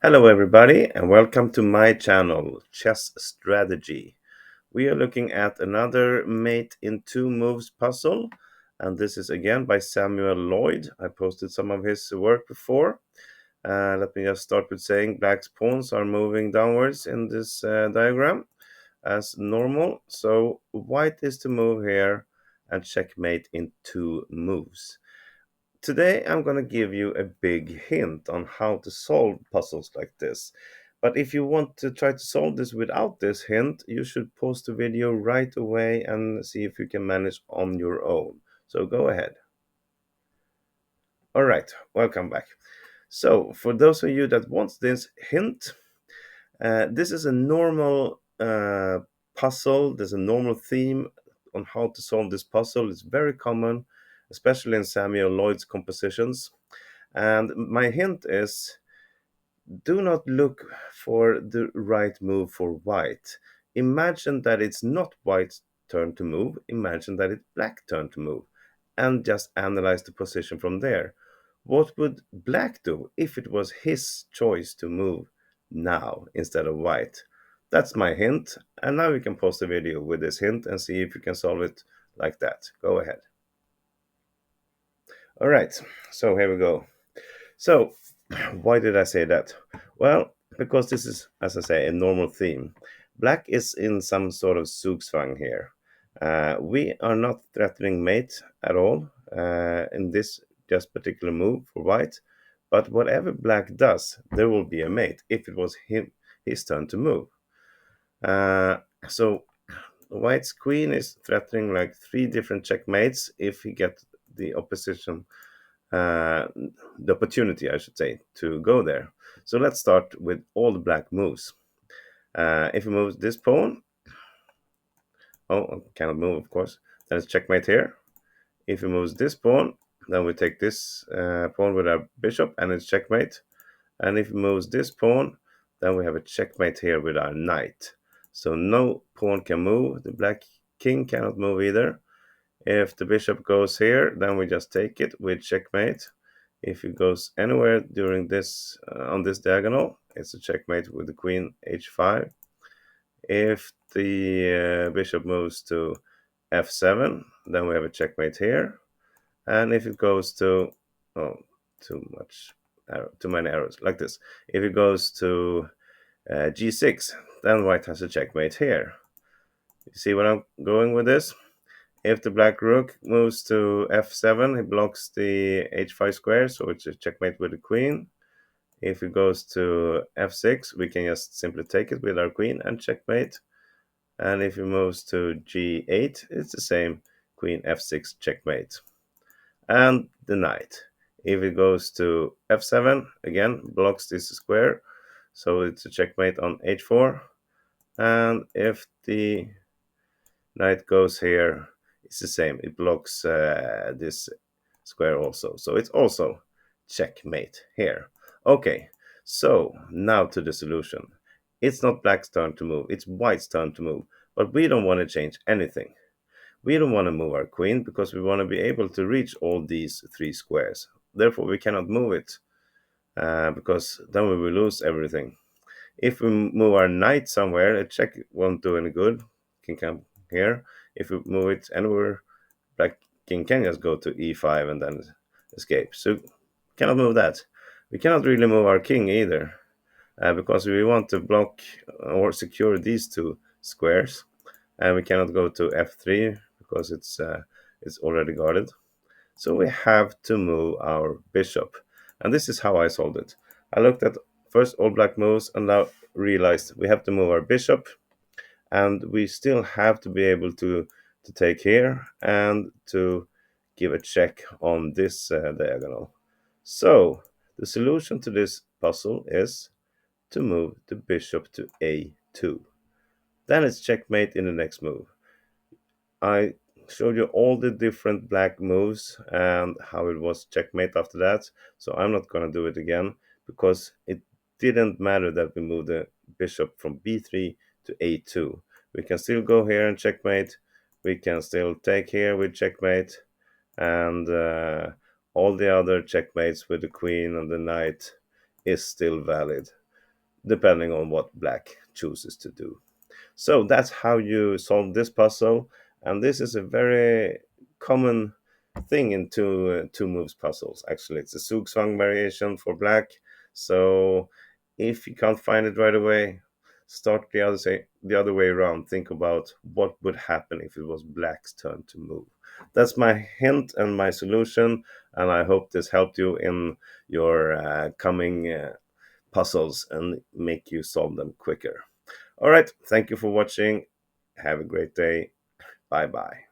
Hello, everybody, and welcome to my channel, Chess Strategy. We are looking at another mate in two moves puzzle, and this is again by Samuel Loyd. I posted some of his work before. Let me just start with saying black's pawns are moving downwards in this diagram as normal. So white is to move here and checkmate in two moves. Today, I'm going to give you a big hint on how to solve puzzles like this. But if you want to try to solve this without this hint, you should pause the video right away and see if you can manage on your own. So go ahead. All right, welcome back. So for those of you that want this hint, this is a normal puzzle. There's a normal theme on how to solve this puzzle. It's very common, especially in Samuel Loyd's compositions. And my hint is do not look for the right move for white. Imagine that it's not white's turn to move. Imagine that it's black's turn to move. And just analyze the position from there. What would black do if it was his choice to move now instead of white? That's my hint. And now we can pause the video with this hint and see if you can solve it like that. Go ahead. All right, so here we go. So, why did I say that? Well, because this is, as I say, a normal theme. Black is in some sort of zugzwang here. We are not threatening mate at all in this just particular move for white. But whatever black does, there will be a mate if it was his turn to move. Uh, so white's queen is threatening like three different checkmates if he gets the opposition uh, the opportunity, I should say, to go there. So let's start with all the black moves. If he moves this pawn, cannot move, of course, then it's checkmate here. If he moves this pawn, then we take this pawn with our bishop, and it's checkmate. And if he moves this pawn, then we have a checkmate here with our knight. So no pawn can move. The black king cannot move either. If the bishop goes here, then we just take it with checkmate. If it goes anywhere during this on this diagonal, it's a checkmate with the queen h5. If the bishop moves to f7, then we have a checkmate here. And if it goes to too many arrows like this. If it goes to g6, then white has a checkmate here. You see where I'm going with this? If the black rook moves to f7, it blocks the h5 square, so it's a checkmate with the queen. If it goes to f6, we can just simply take it with our queen and checkmate. And if it moves to g8, it's the same, queen f6 checkmate. And the knight. If it goes to f7, again, blocks this square, so it's a checkmate on h4. And if the knight goes here, it's the same. It blocks this square also. So it's also checkmate here. Okay, so now to the solution. It's not black's turn to move, it's white's turn to move. But we don't want to change anything. We don't want to move our queen because we want to be able to reach all these three squares. Therefore, we cannot move it because then we will lose everything. If we move our knight somewhere, a check won't do any good. Can come here. If we move it anywhere, black king can just go to e5 and then escape. So cannot move that. We cannot really move our king either because we want to block or secure these two squares, and we cannot go to f3 because it's already guarded. So we have to move our bishop, and this is how I solved it. I looked at first all black moves and now realized we have to move our bishop, and we still have to be able to take here and to give a check on this diagonal. So the solution to this puzzle is to move the bishop to a2. Then it's checkmate in the next move. I showed you all the different black moves and how it was checkmate after that, so I'm not going to do it again because it didn't matter that we moved the bishop from b3 to a2. We can still go here and checkmate, we can still take here with checkmate, and all the other checkmates with the queen and the knight is still valid. depending on what black chooses to do. So that's how you solve this puzzle, and this is a very common thing in two moves puzzles. Actually, it's a zugzwang variation for black. So if you can't find it right away, start the other way around. Think about what would happen if it was black's turn to move. That's my hint and my solution, and I hope this helped you in your coming puzzles and make you solve them quicker. All right. Thank you for watching. Have a great day. Bye bye.